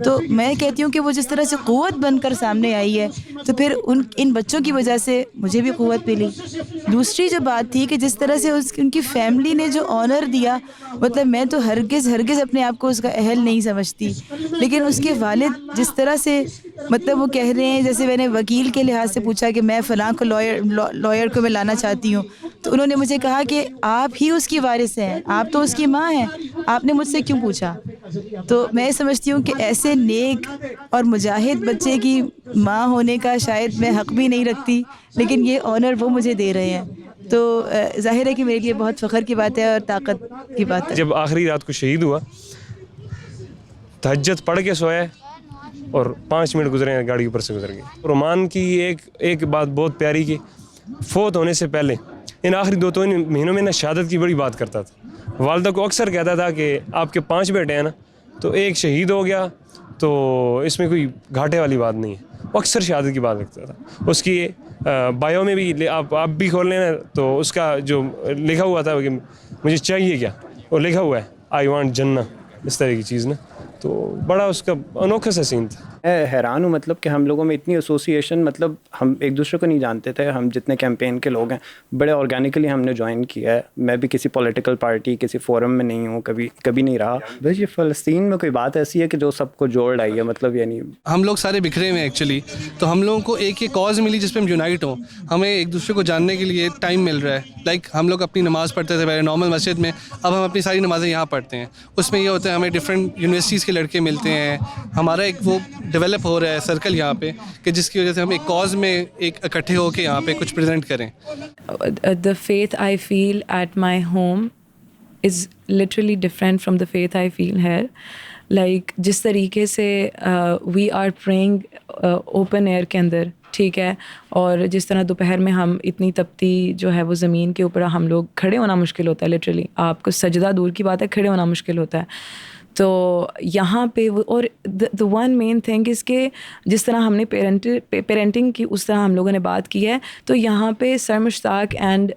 तो मैं कहती हूँ कि वो जिस तरह से क़ुव्वत बनकर सामने आई है, तो फिर इन बच्चों की वजह से मुझे भी क़ुव्वत मिली। दूसरी जो बात थी कि जिस तरह से उनकी फैमिली ने जो ऑनर दिया, मतलब मैं तो हरगिज़ अपने आप को उसका अहल नहीं समझती, लेकिन उसके वालिद जिस तरह से मतलब वो कह रहे हैं, जैसे मैंने वकील के लिहाज से पूछा कि मैं फ़लाँ को लॉयर को मैं लाना चाहती हूँ, तो उन्होंने मुझे कहा कि आप ही उसकी वारिस हैं, आप तो उसकी माँ हैं, आपने मुझसे क्यों पूछा। तो मैं समझती हूँ कि ऐसे नेक और मुजाहिद बच्चे की माँ होने का शायद मैं हक़ भी नहीं रखती, लेकिन ये ऑनर वो मुझे दे रहे हैं। तो ज़ाहिर है कि मेरे लिए बहुत फ़ख्र की बात है और ताकत की बात है। जब आखिरी रात को शहीद हुआ, तहज्जुद पढ़ के सोया और 5 मिनट गुजरे हैं, गाड़ी ऊपर से गुजर गई। रुमान की एक बात बहुत प्यारी कि फ़ौत होने से पहले इन आखिरी 2-3 महीनों में ना शहादत की बड़ी बात करता था। वालदा को अक्सर कहता था कि आपके 5 बेटे हैं ना, तो एक शहीद हो गया तो इसमें कोई घाटे वाली बात नहीं है। अक्सर शहादत की बात रखता था। उसकी बायो में भी आप भी खोल लेना तो उसका जो लिखा हुआ था कि मुझे चाहिए क्या, वो लिखा हुआ है आई वांट जन्ना, इस तरह की चीज़ ना। तो बड़ा उसका अनोखा सा सीन था। मैं हैरान हूँ मतलब कि हम लोगों में इतनी एसोसिएशन, मतलब हम एक दूसरे को नहीं जानते थे। हम जितने कैंपेन के लोग हैं बड़े ऑर्गेनिकली हमने ज्वाइन किया है। मैं भी किसी पॉलिटिकल पार्टी किसी फोरम में नहीं हूँ, कभी नहीं रहा। बस ये फ़लस्तीन में कोई बात ऐसी है कि जो सबको जोड़ लाई है, मतलब यानी हम लोग सारे बिखरे हुए हैं एक्चुअली, तो हम लोगों को एक ये कॉज मिली जिस पर हम यूनाइट हों। हमें एक दूसरे को जानने के लिए टाइम मिल रहा है। लाइक हम लोग अपनी नमाज़ पढ़ते थे पहले नॉर्मल मस्जिद में, अब हम अपनी सारी नमाज़ें यहाँ पढ़ते हैं। उसमें ये होता है हमें डिफरेंट यूनिवर्सिटीज़ के लड़के मिलते हैं, हमारा एक वो डेवलप हो रहा है सर्कल यहाँ पे कि जिसकी वजह से हम एक कॉज में एक इकट्ठे होकर यहाँ पे कुछ प्रेजेंट करें। The faith I feel at my home is literally different from the faith I feel here. Like जिस तरीके से we are praying open air के अंदर, ठीक है, और जिस तरह दोपहर में हम इतनी तपती जो है वो ज़मीन के ऊपर हम लोग खड़े होना मुश्किल होता है, लिटरली आपको सजदा दूर की बात है, खड़े होना मुश्किल होता है। तो यहाँ पे वो, और the one main thing is के जिस तरह हमने पेरेंटिंग की उस तरह हम लोगों ने बात की है। तो यहाँ पे sir Mushtaq and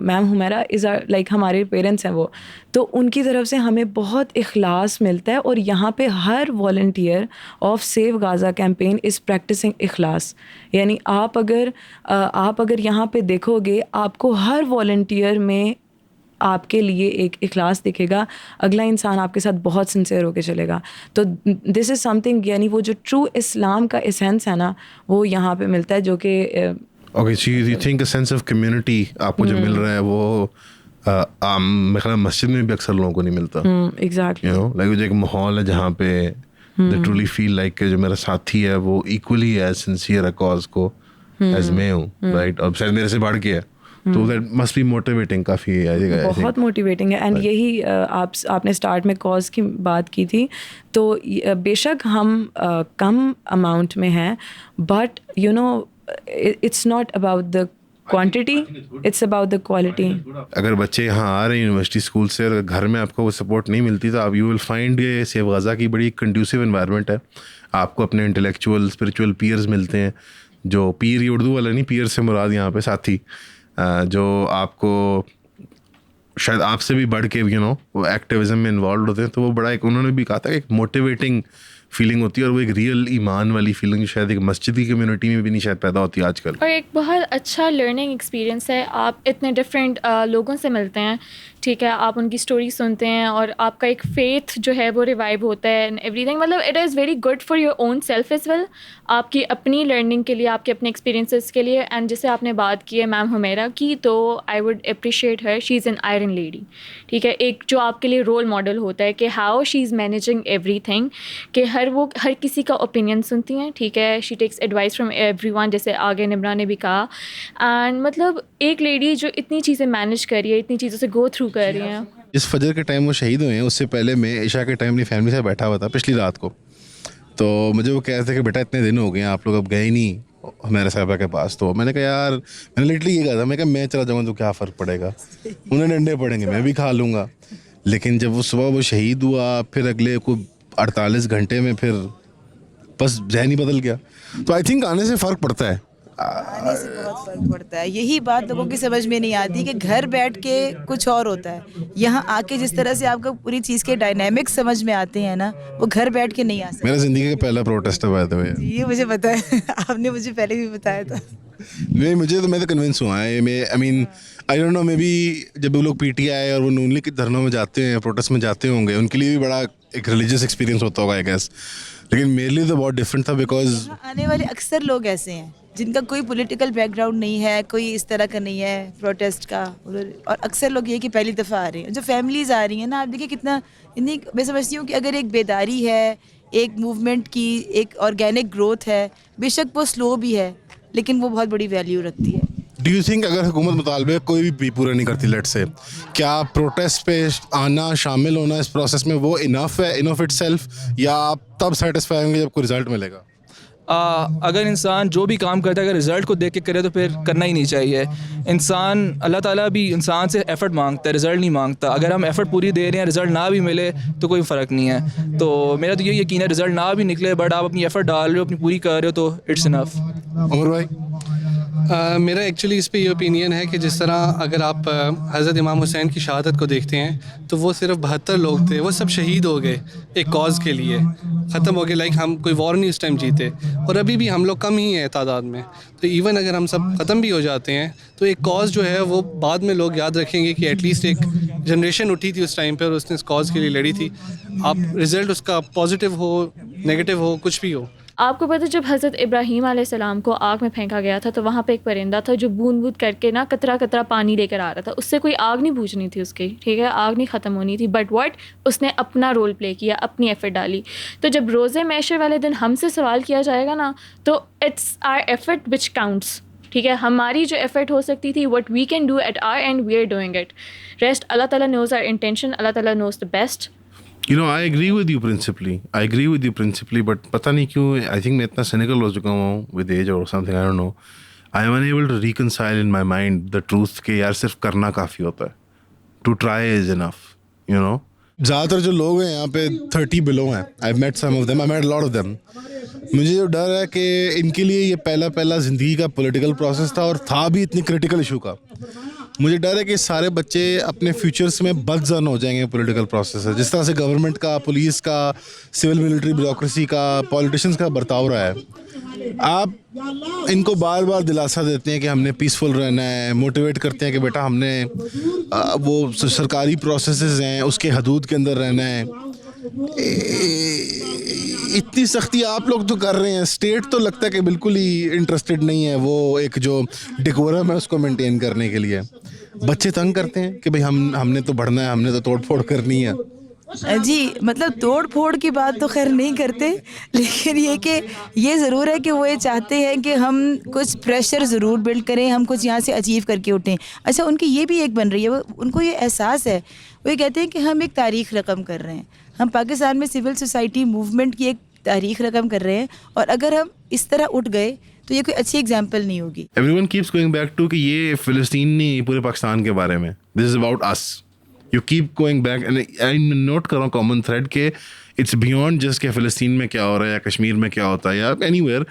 ma'am Humaira is like हमारे पेरेंट्स हैं वो, तो उनकी तरफ से हमें बहुत इखलास मिलता है। और यहाँ पे हर volunteer of save Gaza campaign is practicing इखलास। यानी आप अगर यहाँ पे देखोगे, आपको हर वॉलंटियर में आपके लिए एक इखलास दिखेगा, अगला इंसान आपके साथ बहुत सिंसियर होकर चलेगा। तो दिस इज़ समथिंग, यानी वो जो ट्रू इस्लाम का एसेंस है ना, वो यहाँ पे मिलता है, जो कि okay so you think a sense of community आपको जो मिल रहा है वो मेरे ख्याल मस्जिद में भी अक्सर लोगों को नहीं मिलता। एग्जैक्टली, यू नो लाइक जो एक माहौल है जहाँ पे दे ट्रूली फील लाइक जो मेरा साथी है वो equally as sincere a cause को एज मैं हूँ, राइट, और शायद मेरे से बढ़ के है। तो दैट मस्ट बी मोटिवेटिंग, काफ़ी बहुत मोटिवेटिंग है। एंड यही आपने स्टार्ट में कॉज की बात की थी, तो बेशक हम कम अमाउंट में हैं, but you know it's not about the quantity, it's about the quality. अगर बच्चे यहाँ आ रहे हैं यूनिवर्सिटी स्कूल से और घर में आपको वो सपोर्ट नहीं मिलती, तो आप यू विल फाइंड ये सेव गाज़ा की बड़ी कंड्यूसिव एनवायरनमेंट है। आपको अपने इंटेलेक्चुअल स्पिरिचुअल पीयर्स मिलते हैं, जो पीर ये उर्दू वाला नहीं, पीयर से मुराद यहाँ पे साथी, जो आपको शायद आपसे भी बढ़ के यू नो वो एक्टिविज़म में इन्वॉल्व होते हैं। तो वो बड़ा एक, उन्होंने भी कहा था कि एक मोटिवेटिंग फीलिंग होती है, और वो एक रियल ईमान वाली फीलिंग शायद एक मस्जिद की कम्युनिटी में भी नहीं शायद पैदा होती आजकल। और एक बहुत अच्छा लर्निंग एक्सपीरियंस है। आप इतने डिफरेंट लोगों से मिलते हैं, ठीक है, आप उनकी स्टोरी सुनते हैं और आपका एक फेथ जो है वो रिवाइव होता है एंड एवरीथिंग। मतलब it is very good for your own self as well, आपकी अपनी लर्निंग के लिए, आपके अपने एक्सपीरियंसेस के लिए। एंड जैसे आपने बात की है मैम हुमैरा की, तो I would appreciate her, she is an iron lady, ठीक है, एक जो आपके लिए रोल मॉडल होता है कि how she is managing everything, कि हर किसी का ओपिनियन सुनती हैं, ठीक है, she takes advice from everyone, जैसे आगे निम्रा ने भी कहा। एंड मतलब एक लेडी जो इतनी चीज़ें मैनेज कर रही है, इतनी चीज़ों से गो थ्रू कर रही हैं। इस फजर के टाइम वो शहीद हुए हैं, उससे पहले मैं ईशा के टाइम अपनी फैमिली से बैठा हुआ था पिछली रात को, तो मुझे वो कह रहे थे कि बेटा इतने दिन हो गए हैं आप लोग अब गए नहीं मेरे साहबा के पास। तो मैंने कहा यार, मैंने लिटरली ये कहा था, मैं कहा मैं चला जाऊँगा तो क्या फ़र्क पड़ेगा, उन्हें डंडे पड़ेंगे मैं भी खा लूँगा। लेकिन जब वो सुबह वो शहीद हुआ, फिर अगले को 48 घंटे में फिर बस जहन ही बदल गया। तो आई थिंक आने से फ़र्क पड़ता है, आने से बहुत फर्क पड़ता है। यही बात लोगों की समझ में नहीं आती कि घर बैठ के कुछ और होता है, यहाँ आके जिस तरह से आपको पूरी चीज़ के डायनामिक्स समझ में आते हैं ना, वो घर बैठ के नहीं आ सकते। मेरा ज़िंदगी का पहला प्रोटेस्ट है बाय द वे। ये मुझे पता है, आपने मुझे पहले भी बताया था। नहीं, मैं तो कन्विंस हुआ है। I mean I don't know, may be जब वो लोग पीटीआई और वो नून लीग के धरनों में जाते हैं, प्रोटेस्ट में जाते होंगे, उनके लिए भी बड़ा एक रिलीजियस एक्सपीरियंस होता होगा आई गेस। लेकिन मेरे लिए तो बहुत डिफरेंट था, बिकॉज आने वाले अक्सर लोग ऐसे हैं जिनका कोई पॉलिटिकल बैकग्राउंड नहीं है, कोई इस तरह का नहीं है प्रोटेस्ट का, और अक्सर लोग ये कि पहली दफ़ा आ रहे हैं। जो फैमिलीज़ आ रही हैं ना, आप देखिए कितना, इतनी मैं समझती हूँ कि अगर एक बेदारी है, एक मूवमेंट की एक ऑर्गेनिक ग्रोथ है, बेशक वो स्लो भी है लेकिन वो बहुत बड़ी वैल्यू रखती है। डू यू थिंक अगर हुकूमत मुतालबे कोई भी पूरा नहीं करती, लेट से, क्या प्रोटेस्ट पे आना, शामिल होना इस प्रोसेस में वो इनफ है इन ऑफ इटसेल्फ, या आप तब सेटिस्फाई होंगे जब कोई रिजल्ट मिलेगा? अगर इंसान जो भी काम करता है अगर रिज़ल्ट को देख के करे तो फिर करना ही नहीं चाहिए। इंसान, अल्लाह ताला भी इंसान से एफ़र्ट मांगता है, रिज़ल्ट नहीं मांगता। अगर हम एफ़र्ट पूरी दे रहे हैं, रिज़ल्ट ना भी मिले तो कोई फ़र्क नहीं है। तो मेरा तो यही यकीन है, रिज़ल्ट ना भी निकले बट आप अपनी एफ़र्ट डाल रहे हो, अपनी पूरी कर रहे हो, तो इट्स इनफ। उमर भाई? मेरा एक्चुअली इस पे ये ओपिनियन है कि जिस तरह अगर आप हज़रत इमाम हुसैन की शहादत को देखते हैं तो वो सिर्फ 72 लोग थे, वो सब शहीद हो गए एक कॉज़ के लिए, ख़त्म हो गए। लाइक हम कोई वॉर नहीं उस टाइम जीते, और अभी भी हम लोग कम ही हैं तादाद में। तो इवन अगर हम सब ख़त्म भी हो जाते हैं तो एक कॉज़ जो है वो बाद में लोग याद रखेंगे कि एटलीस्ट एक जनरेशन उठी थी उस टाइम पर और उसने इस कॉज़ के लिए लड़ी थी। आप रिज़ल्ट उसका पॉजिटिव हो, नेगेटिव हो, कुछ भी हो। आपको पता है जब हज़रत इब्राहीम अलैहिस्सलाम को आग में फेंका गया था तो वहाँ पे एक परिंदा था जो बूंद बूंद करके ना कतरा कतरा पानी लेकर आ रहा था। उससे कोई आग नहीं बुझनी थी उसकी, ठीक है, आग नहीं ख़त्म होनी थी, बट व्हाट, उसने अपना रोल प्ले किया, अपनी एफ़र्ट डाली। तो जब रोज़े मैशर वाले दिन हमसे सवाल किया जाएगा ना, तो it's our effort which counts, ठीक है। हमारी जो एफ़र्ट हो सकती थी, what we can do at our end we are doing it. Rest Allah ताला नोज़ आवर इंटेंशन, अल्लाह ताला knows the best. You know, I agree with you principally, but पता नहीं क्यों, I think मैं इतना cynical हो चुका हूँ with age or something, I don't know. I am unable to reconcile in my mind the truth कि यार सिर्फ करना काफ़ी होता है. To try is enough, you know. ज़्यादातर जो लोग हैं यहाँ पे 30 बिलो हैं, I've met some of them, I met a lot of them. मुझे जो डर है कि इनके लिए ये पहला ज़िंदगी का पॉलिटिकल प्रोसेस था, और था भी इतनी क्रिटिकल इशू का। मुझे डर है कि सारे बच्चे अपने फ्यूचर्स में बदजन हो जाएंगे पॉलिटिकल प्रोसेस है, जिस तरह से गवर्नमेंट का, पुलिस का, सिविल मिलिट्री ब्यूरोक्रेसी का, पॉलिटिशियंस का बर्ताव रहा है। आप इनको बार बार दिलासा देते हैं कि हमने पीसफुल रहना है, मोटिवेट करते हैं कि बेटा हमने वो सरकारी प्रोसेसेस हैं उसके हदूद के अंदर रहना है। इतनी सख्ती आप लोग तो कर रहे हैं, स्टेट तो लगता है कि बिल्कुल ही इंटरेस्टेड नहीं है वो एक जो डेकोरम है उसको मेंटेन करने के लिए। बच्चे तंग करते हैं कि भाई हमने तो बढ़ना है, हमने तो तोड़ फोड़ करनी है। जी, मतलब तोड़ फोड़ की बात तो खैर नहीं करते, लेकिन ये कि ये ज़रूर है कि वो ये चाहते हैं कि हम कुछ प्रेशर ज़रूर बिल्ड करें, हम कुछ यहाँ से अचीव करके उठें। अच्छा, उनकी ये भी एक बन रही है, उनको ये एहसास है, वो ये कहते हैं कि हम एक तारीख़ रकम कर रहे हैं, हम पाकिस्तान में सिविल सोसाइटी मूवमेंट की एक तारीख़ रकम कर रहे हैं, और अगर हम इस तरह उठ गए तो ये कोई अच्छी एग्जाम्पल नहीं होगी। Everyone keeps going back to कि ये फ़िलिस्तीन नहीं, पूरे पाकिस्तान के बारे में, this is about us. You keep going back and I note कर रहा हूँ common thread के it's beyond just कि फ़िलिस्तीन में क्या हो रहा है या कश्मीर में क्या होता है या anywhere,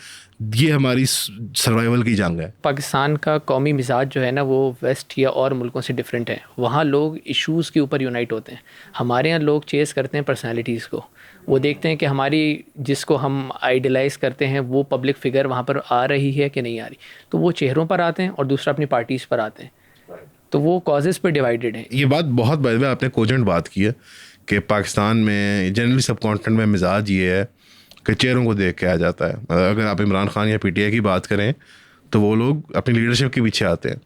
ये हमारी सर्वाइवल की जंग है। पाकिस्तान का कौमी मिजाज जो है ना वो वेस्ट या और मुल्कों से डिफरेंट है। वहाँ लोग इश्यूज़ के ऊपर यूनाइट होते हैं, हमारे यहाँ लोग चेस करते हैं पर्सनैलिटीज़ को। वो देखते हैं कि हमारी जिसको हम आइडलाइज़ करते हैं वो पब्लिक फ़िगर वहाँ पर आ रही है कि नहीं आ रही, तो वो चेहरों पर आते हैं और दूसरा अपनी पार्टीज़ पर आते हैं, तो वो कॉजेज़ पर डिवाइडेड हैं। ये बात बहुत बार आपने कोजेंट बात की है कि पाकिस्तान में जनरली सब कॉन्टिनेंट में मिजाज ये है कि चेहरों को देख के आ जाता है। अगर आप इमरान खान या पीटीआई की बात करें तो वो लोग अपनी लीडरशिप के पीछे आते हैं,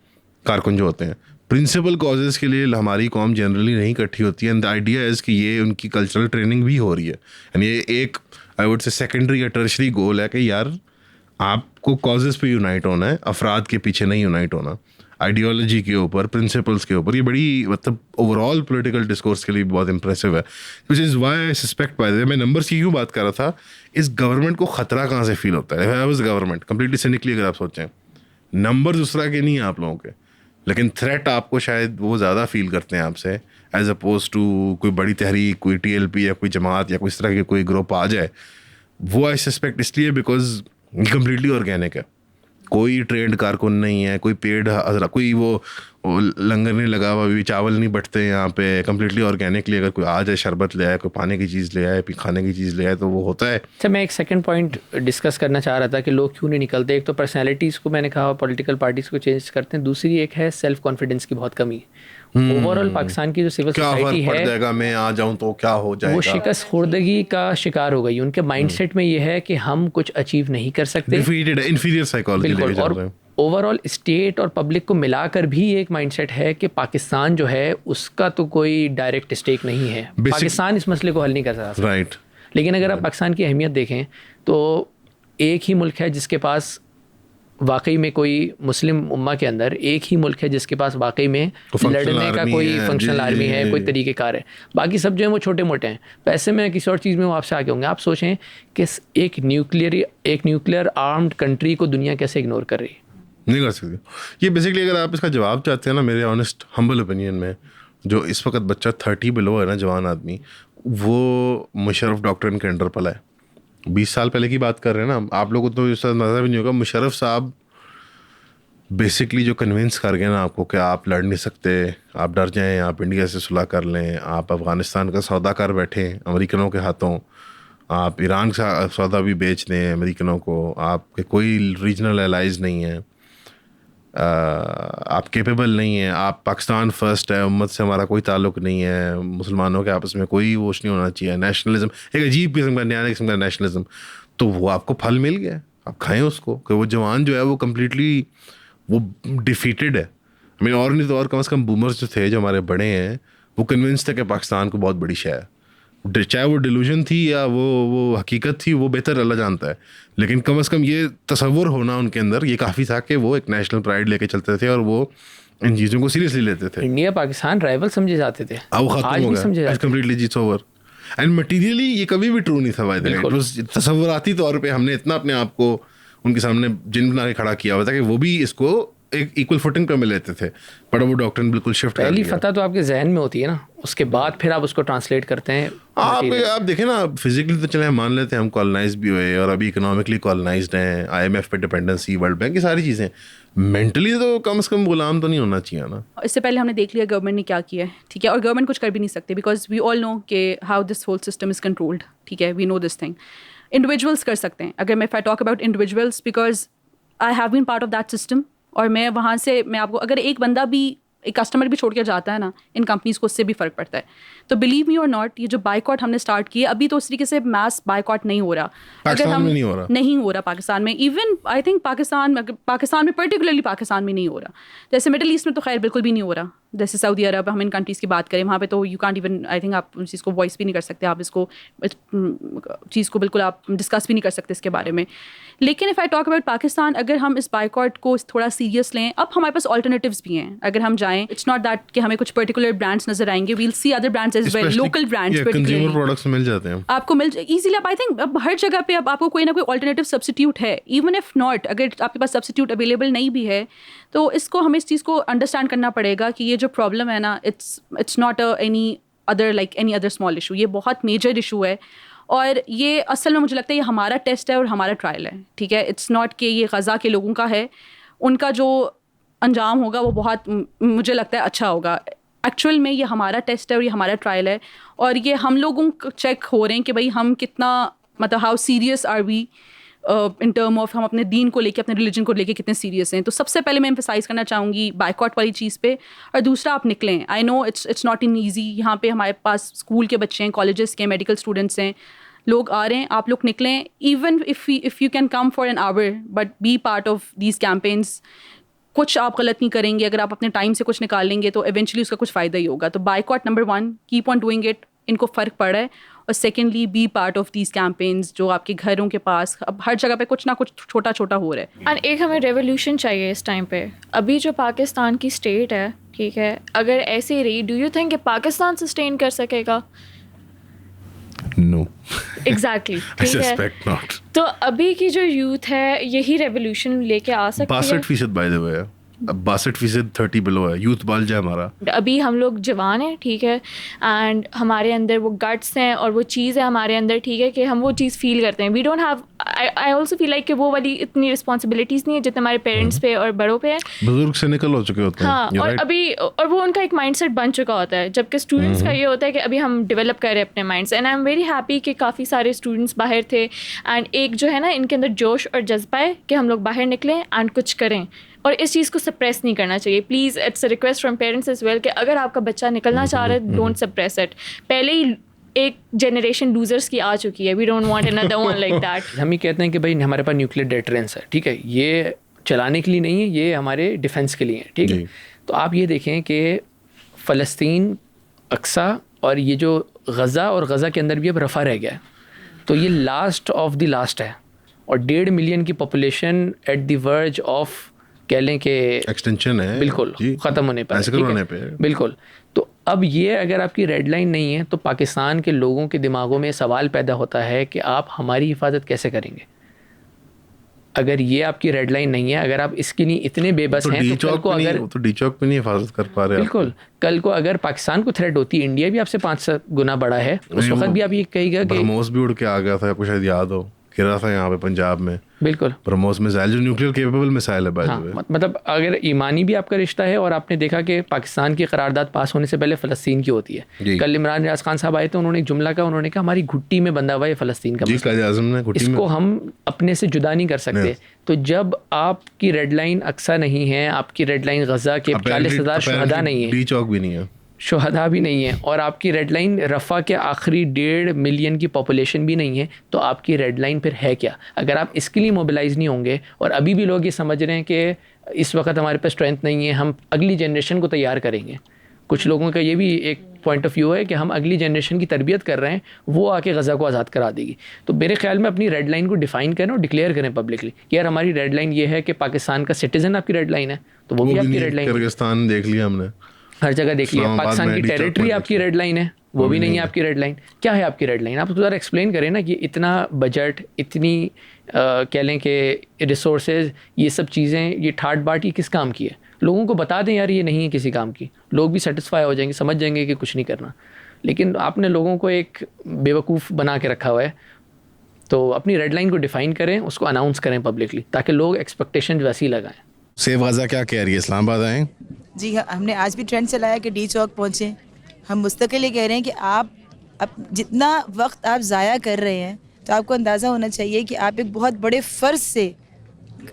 कारकुन जो होते हैं। प्रिंसिपल कॉजेज़ के लिए हमारी कौम जनरली नहीं इकट्ठी होती है, एंड द आइडिया इज़ कि ये उनकी कल्चरल ट्रेनिंग भी हो रही है, एंड ये एक आई वुड से सेकेंडरी या टर्शरी गोल है कि यार आपको कॉजेज़ पे यूनाइट होना है, अफराद के पीछे नहीं यूनाइट होना। आइडियोलॉजी के ऊपर, प्रिंसिपल्स के ऊपर, ये बड़ी मतलब ओवरऑल पॉलिटिकल डिस्कोर्स के लिए बहुत इंप्रेसिव है, which is why I suspect by the way. मैं नंबर्स की क्यों बात कर रहा था, इस गवर्नमेंट को ख़तरा कहाँ से फील होता है? I was government completely cynically, अगर आप सोचें नंबर दूसरा के नहीं है आप लोगों के, लेकिन थ्रेट आपको शायद वो ज़्यादा फील करते हैं आपसे एज अपोज टू कोई बड़ी तहरीक, कोई TLP या कोई जमात या कोई इस तरह के कोई ग्रुप आ जाए। वो आई सस्पेक्ट इसलिए बिकॉज ये कम्प्लीटली ऑर्गेनिक है, कोई ट्रेंड कारकुन नहीं है, कोई पेड कोई वो लंगर नहीं लगा हुआ, अभी चावल नहीं बटते यहाँ पे, कम्प्लीटली ऑर्गेनिकली अगर कोई आ जाए, शरबत ले आए, कोई पानी की चीज़ ले आए, खाने की चीज़ ले आए, तो वो होता है। अच्छा, मैं एक सेकंड पॉइंट डिस्कस करना चाह रहा था कि लोग क्यों नहीं निकलते। एक तो पर्सनैलिटीज़ को मैंने कहा पॉलिटिकल पार्टीज़ को चेंज करते हैं, दूसरी एक है सेल्फ कॉन्फिडेंस की बहुत कमी। ओवरऑल पाकिस्तान की जो सिविल सोसाइटी है, मैं आ जाऊं तो क्या हो जाएगा, वो शिकस्त खुर्दगी का शिकार हो गई। उनके माइंडसेट में ये है कि हम कुछ अचीव नहीं कर सकते, इन्फीरियर साइकोलॉजी। बिल्कुल। और ओवरऑल स्टेट और पब्लिक को मिलाकर भी एक माइंडसेट है कि पाकिस्तान जो है उसका तो कोई डायरेक्ट स्टेक नहीं है, पाकिस्तान इस मसले को हल नहीं कर सकता। राइट। लेकिन अगर आप पाकिस्तान की अहमियत देखें तो एक ही मुल्क है जिसके पास वाकई में कोई मुस्लिम उम्मा के अंदर एक ही मुल्क है जिसके पास वाकई में लड़ने का कोई फंक्शनल आर्मी है, कोई तरीक़ेकार है। बाकी सब जो हैं वो छोटे मोटे हैं। पैसे में किसी और चीज़ में वो आपसे आगे होंगे। आप सोचें कि एक न्यूक्लियर आर्म्ड कंट्री को दुनिया कैसे इग्नोर कर रही है? नहीं कर सकते। ये बेसिकली अगर आप इसका जवाब चाहते हैं ना, मेरे ऑनेस्ट हम्बल ओपिनियन में, जो इस वक्त बच्चा 30 बिलो है ना, जवान आदमी, वो मुशर्रफ डॉक्ट्रिन के अंडर पला है। 20 साल पहले की बात कर रहे हैं ना आप लोगों को, तो इसका अंदाज़ा भी नहीं होगा। मुशर्रफ साहब बेसिकली जो कन्विंस कर गए ना आपको कि आप लड़ नहीं सकते, आप डर जाएं, आप इंडिया से सुलह कर लें, आप अफ़गानिस्तान का सौदा कर बैठें अमेरिकनों के हाथों, आप ईरान का सौदा भी बेच दें अमेरिकनों को, आपके कोई रीजनल एलाइज नहीं है, आप कैपेबल नहीं है, आप पाकिस्तान फर्स्ट है, उम्मत से हमारा कोई ताल्लुक़ नहीं है, मुसलमानों के आपस में कोई वोश नहीं होना चाहिए, नेशनलिज्म एक अजीब किस्म का नया किस्म का नेशनलिज्म, तो वो आपको फल मिल गया, आप खाएं उसको। कि वो जवान जो है वो कम्प्लीटली वो डिफीटेड है। आई मीन और नहीं तो और कम से कम बूमर्स जो थे, जो हमारे बड़े हैं, वो कन्विंस थे कि पाकिस्तान को बहुत बड़ी शय है, चाहे वो डिल्यूजन थी या वो हकीकत थी, वो बेहतर अल्लाह जानता है। लेकिन कम से कम ये तसव्वुर होना उनके अंदर ये काफ़ी था कि वो एक नेशनल प्राइड लेके चलते थे और वो इन चीज़ों को सीरियसली लेते थे। इंडिया पाकिस्तान राइवल समझे जाते थे, अब खत्म हो गया कंप्लीटली, जीट्स ओवर। एंड मटीरियली ये कभी भी ट्रू नहीं था भाई, तसव्वुराती तौर पे हमने इतना अपने आप को उनके सामने जिन बना के खड़ा किया हुआ था कि वो भी इसको एक इक्वल फुटिंग पे मिल लेते थे, बट वो डॉक्ट्रिन बिल्कुल शिफ्ट कर पहली फतह तो आपके जहन में होती है ना, उसके बाद फिर आप उसको ट्रांसलेट करते हैं। आप देखें ना, फिजिकली तो चले हम मान लेते हैं हम कॉलोनाइज भी हुए और अभी इकोनॉमिकली कॉलोनाइज्ड हैं, IMF पे डिपेंडेंसी, वर्ल्ड बैंक, ये सारी चीज़ें, मेंटली तो कम से कम गुलाम तो नहीं होना चाहिए ना। इससे पहले हमने देख लिया गवर्नमेंट ने क्या किया है, ठीक है, और गवर्नमेंट कुछ कर भी नहीं सकते बिकॉज वी ऑल नो कि how this whole system is controlled, ठीक है, we know this thing. Individuals कर सकते हैं, अगर मैं talk about individuals, because I have been part of that system, और मैं वहाँ से मैं आपको अगर एक बंदा भी एक कस्टमर भी छोड़ के जाता है ना इन कंपनीज़ को, उससे भी फ़र्क पड़ता है। तो बिलीव मी और नॉट, ये जो बाइकॉट हमने स्टार्ट किया अभी तो उस तरीके से मैस बाइकॉट नहीं हो रहा, अगर हम नहीं हो रहा पाकिस्तान में, इवन आई थिंक पाकिस्तान में पर्टिकुलरली पाकिस्तान में नहीं हो रहा। जैसे मिडल ईस्ट में तो खैर बिल्कुल भी नहीं हो रहा, जैसे सऊदी अरब, हम इन कंट्रीज़ की बात करें, वहाँ पे तो you can't even, I think आप उस चीज़ को वॉइस भी नहीं कर सकते, आप इसको चीज़ को बिल्कुल आप डिस्कस भी नहीं कर सकते इसके बारे में। लेकिन if I talk about Pakistan, अगर हम इस बाइकॉट को थोड़ा सीरियस लें, अब हमारे पास ऑल्टरनेटिव्स भी हैं, अगर हम जाएँ, इट्स नॉट दैट कि हमें कुछ पर्टिकुलर ब्रांड्स नज़र आएंगे, we'll see other brands as well, local brands, consumer products मिल जाते हैं आपको, मिल इजीली। अब आई थिंक अब हर जगह पे अब आपको कोई ना कोई ऑल्टरनेटिव सब्स्टिट्यूट है, इवन इफ नॉट, अगर आपके पास सब्स्टिट्यूट अवेलेबल नहीं भी है, तो इसको हमें इस चीज़ को अंडरस्टैंड करना पड़ेगा कि ये जो प्रॉब्लम है ना, it's not any other small issue, ये बहुत मेजर इशू है। और ये असल में मुझे लगता है ये हमारा टेस्ट है और हमारा ट्रायल है, ठीक है। इट्स नॉट कि ये गज़ा के लोगों का है, उनका जो अंजाम होगा वो बहुत मुझे लगता है अच्छा होगा। एक्चुअल में ये हमारा टेस्ट है और ये हमारा ट्रायल है, और ये हम लोगों को चेक हो रहे हैं कि भाई हम कितना, मतलब how serious are we in term of, हम अपने दीन को लेके, अपने रिलीजन को लेके कितने सीरियस हैं। तो सबसे पहले मैं एम्फसाइज़ करना चाहूँगी बाइकॉट वाली चीज़ पे, और दूसरा आप निकलें। I know it's not in easy, यहाँ पे हमारे पास स्कूल के बच्चे हैं, कॉलेजेस के, मेडिकल स्टूडेंट्स हैं, लोग आ रहे हैं, आप लोग निकलें, even if you can come for an hour, but be part of these campaigns. कुछ आप गलत नहीं करेंगे, अगर आप अपने टाइम से कुछ निकाल लेंगे तो एवेंचुअली उसका कुछ फ़ायदा ही होगा। तो boycott number 1, keep on doing it, इनको फ़र्क पड़ा है, और secondly be part of these campaigns जो आपके घरों के पास अब हर जगह पे कुछ ना कुछ छोटा छोटा हो रहा है। और एक हमें रेवोल्यूशन चाहिए इस टाइम पे। अभी जो पाकिस्तान की स्टेट है, ठीक है, अगर ऐसे ही रही, डू यू थिंक कि पाकिस्तान सस्टेन कर सकेगा? नो एग्जैक्टली, ठीक है। तो अभी की जो यूथ है यही रेवोल्यूशन लेके आ सकती है। 62% बाय द वे, अब 62% 30 बिलो है, यूथ बल्ज है हमारा। अभी हम लोग जवान हैं, ठीक है, एंड हमारे अंदर वो गट्स हैं और वो चीज़ है हमारे अंदर, ठीक है, कि हम वो चीज़ फील करते हैं। We don't have, I also feel like कि वो वाली इतनी रिस्पॉन्सिबिलिटीज़ नहीं है जितने हमारे पेरेंट्स पे और बड़ों पे है। बुजुर्ग से निकल हो चुके होते हैं। हाँ, और अभी और वो उनका एक माइंडसेट बन चुका होता है, जबकि स्टूडेंट्स का ये होता है कि अभी हम डेवलप कर रहे हैं अपने minds. And I am very happy कि काफ़ी सारे स्टूडेंट्स बाहर थे, एंड एक जो है ना इनके अंदर जोश और जज्बा है कि हम लोग बाहर निकलें एंड कुछ करें, और इस चीज़ को सप्रेस नहीं करना चाहिए। Please, it's a request from parents as well कि अगर आपका बच्चा निकलना चाह रहा है, डोंट सप्रेस इट। पहले ही एक जनरेशन लूजर्स की आ चुकी है, we don't want another one like that. हम ही कहते हैं कि भाई हमारे पास न्यूक्लियर डेटरेंस है, ठीक है, ये चलाने के लिए नहीं है, ये हमारे डिफेंस के लिए है, ठीक है। तो आप ये देखें कि फ़लस्तीन, अक्सा और ये जो गज़ा और गज़ा के अंदर भी अब रफ़ा रह गया है, तो ये लास्ट ऑफ द लास्ट है, और 1.5 मिलियन की population at the verge of कह लें कि एक्सटेंशन है, बिल्कुल ख़त्म होने पर, बिल्कुल। तो अब ये अगर आपकी रेड लाइन नहीं है तो पाकिस्तान के लोगों के दिमागों में सवाल पैदा होता है कि आप हमारी हिफाजत कैसे करेंगे। अगर ये आपकी रेड लाइन नहीं है, अगर आप इसके लिए इतने बेबस हैं, तो कल को अगर तो डी चौक पे नहीं हिफाजत कर पा रहे, बिल्कुल कल को अगर पाकिस्तान को थ्रेट होती, इंडिया भी आपसे 5 गुना बड़ा है, उस वक्त भी आप ये कहेगा कि ब्रह्मोस भी उड़ के आ गया था, आपको शायद याद हो, गिरा था यहाँ पे पंजाब में, बिल्कुल ब्रह्मोस मिसाइल जो न्यूक्लियर केपेबल मिसाइल है बाय द वे। मतलब अगर ईमानी भी आपका रिश्ता है, और आपने देखा कि पाकिस्तान की करारदाद पास होने से पहले फ़लस्तीन की होती है। कल इमरान रियाज खान साहब आए थे, उन्होंने एक जुमला कहा, उन्होंने कहा हमारी घुट्टी में बंधा हुआ है फ़लस्तीन का मसला, इसको हम अपने से जुदा नहीं कर सकते। तो जब आपकी रेड लाइन अक्सा नहीं है, आपकी रेड लाइन गज़ा के 40,000 शुहदा नहीं है, डी चौक भी नहीं है, शुहदा भी नहीं है, और आपकी रेड लाइन रफ़ा के आखिरी 1.5 मिलियन की पॉपुलेशन भी नहीं है, तो आपकी रेड लाइन फिर है क्या? अगर आप इसके लिए मोबिलाइज़ नहीं होंगे, और अभी भी लोग ये समझ रहे हैं कि इस वक्त हमारे पास स्ट्रेंथ नहीं है, हम अगली जनरेशन को तैयार करेंगे। कुछ लोगों का ये भी एक पॉइंट ऑफ व्यू है कि हम अगली जनरेशन की तरबियत कर रहे हैं, वो आके गज़ा को आज़ाद करा देगी। तो मेरे ख्याल में अपनी रेड लाइन को डिफ़ाइन करें और डिक्लेयर करें पब्लिकली, यार हमारी रेड लाइन ये है कि पाकिस्तान का सिटीज़न आपकी रेड लाइन है, तो वो भी आपकी रेड लाइन है। किर्गिस्तान देख लिया हमने, हर जगह देख लिया, पाकिस्तान की टेरिटरी आपकी रेड लाइन है, वो भी नहीं है आपकी रेड लाइन। क्या है आपकी रेड लाइन? आप तो ज़रा एक्सप्लेन करें ना कि इतना बजट, इतनी कह लें कि रिसोर्सेज, ये सब चीज़ें, ये ठाट बाट, ये किस काम की है? लोगों को बता दें यार ये नहीं है किसी काम की, लोग भी सेटिस्फाई हो जाएंगे, समझ जाएंगे कि कुछ नहीं करना। लेकिन आपने लोगों को एक बेवकूफ़ बना के रखा हुआ है। तो अपनी रेड लाइन को डिफ़ाइन करें, उसको अनाउंस करें पब्लिकली, ताकि लोग एक्सपेक्टेशन वैसी लगाएं। सेव गज़ा क्या कह रही है, इस्लामाबाद आएँ? जी हाँ, हमने आज भी ट्रेंड चलाया कि डी चौक पहुँचें। हम मुस्तकिल ये कह रहे हैं कि आप जितना वक्त आप ज़ाया कर रहे हैं, तो आपको अंदाज़ा होना चाहिए कि आप एक बहुत बड़े फ़र्ज से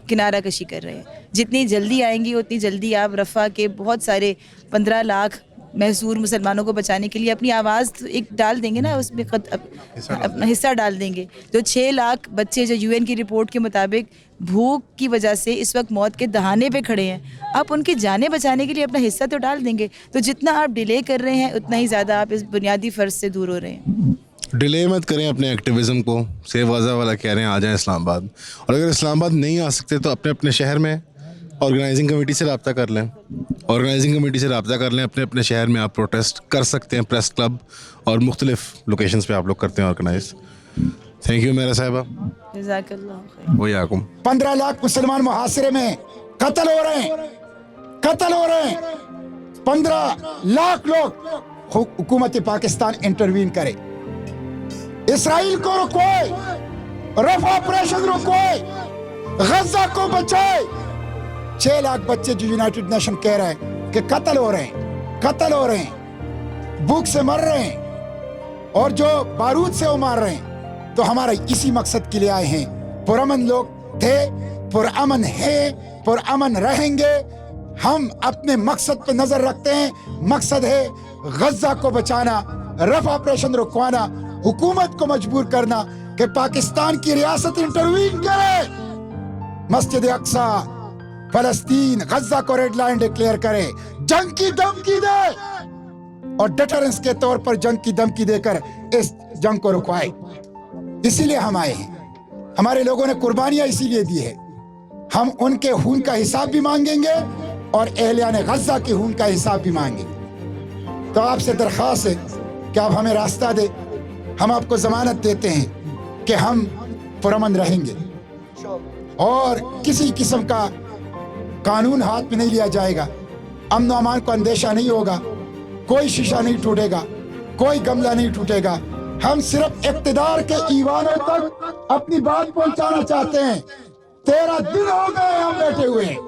किनारा कशी कर रहे हैं। जितनी जल्दी आएंगी उतनी जल्दी आप रफ़ा के बहुत सारे 15 लाख महसूर मुसलमानों को बचाने के लिए अपनी आवाज़ तो एक डाल देंगे ना, उसमें अपना हिस्सा डाल देंगे। जो 6 लाख बच्चे जो यूएन की रिपोर्ट के मुताबिक भूख की वजह से इस वक्त मौत के दहाने पे खड़े हैं, आप उनकी जानें बचाने के लिए अपना हिस्सा तो डाल देंगे। तो जितना आप डिले कर रहे हैं उतना ही ज़्यादा आप इस बुनियादी फ़र्ज से दूर हो रहे हैं। डिले मत करें अपने एक्टिविज़म को। सेव गज़ा वाला कह रहे हैं आ जाएं इस्लामाबाद, और अगर इस्लामाबाद नहीं आ सकते तो अपने अपने शहर में ऑर्गेनाइजिंग कमेटी से रब्ता कर लें। ऑर्गेनाइजिंग कमेटी से रब्ता कर लें, अपने अपने शहर में आप प्रोटेस्ट कर सकते हैं। प्रेस क्लब और मुख्तलिफ लोकेशंस पे आप लोग करते हैं ऑर्गेनाइज। थैंक यू मेरा साहिबा, वही आकुम। 15 लाख मुसलमान मुहासरे में कत्ल हो रहे हैं, कत्ल हो रहे हैं। 15 लाख लोग। हुकूमत पाकिस्तान इंटरवीन करे, इसराइल को रुकवाए, रफ़ा ऑपरेशन रुकवाए, गज़ा को बचाए। 6 लाख बच्चे जो यूनाइटेड नेशन कह रहा है कि कत्ल हो रहे हैं, कत्ल हो रहे हैं, भूख से मर रहे हैं, और जो बारूद से वो मार रहे हैं। तो हमारा इसी मकसद के लिए आए हैं। पुरअमन लोग थे, पुरअमन है, पुरअमन रहेंगे। हम अपने मकसद पर नजर रखते हैं। मकसद है गज़ा को बचाना, रफ़ा ऑपरेशन रुकवाना, हुकूमत को मजबूर करना कि पाकिस्तान की रियासत इंटरवीन करे। मस्जिद अक्सा, फलस्तीन, गज़ा को रेड लाइन डिक्लेयर करे, जंग की धमकी दे। और डिटरेंस के तौर पर जंग की धमकी देकर इस जंग को रुकवाए। इसीलिए हम आए हैं, हमारे लोगों ने कुर्बानियां इसीलिए दी है। हम उनके खून का हिसाब भी मांगेंगे और अहलियाने गज़ा के खून का हिसाब भी मांगेंगे। तो आपसे दरख्वास्त है कि आप हमें रास्ता दे, हम आपको ज़मानत देते हैं कि हम पुरअमन रहेंगे और किसी किस्म का कानून हाथ में नहीं लिया जाएगा, अमन व अमान को अंदेशा नहीं होगा, कोई शीशा नहीं टूटेगा, कोई गमला नहीं टूटेगा। हम सिर्फ इक़्तिदार के ईवानों तक अपनी बात पहुंचाना चाहते हैं। 13 दिन हो गए हम बैठे हुए हैं,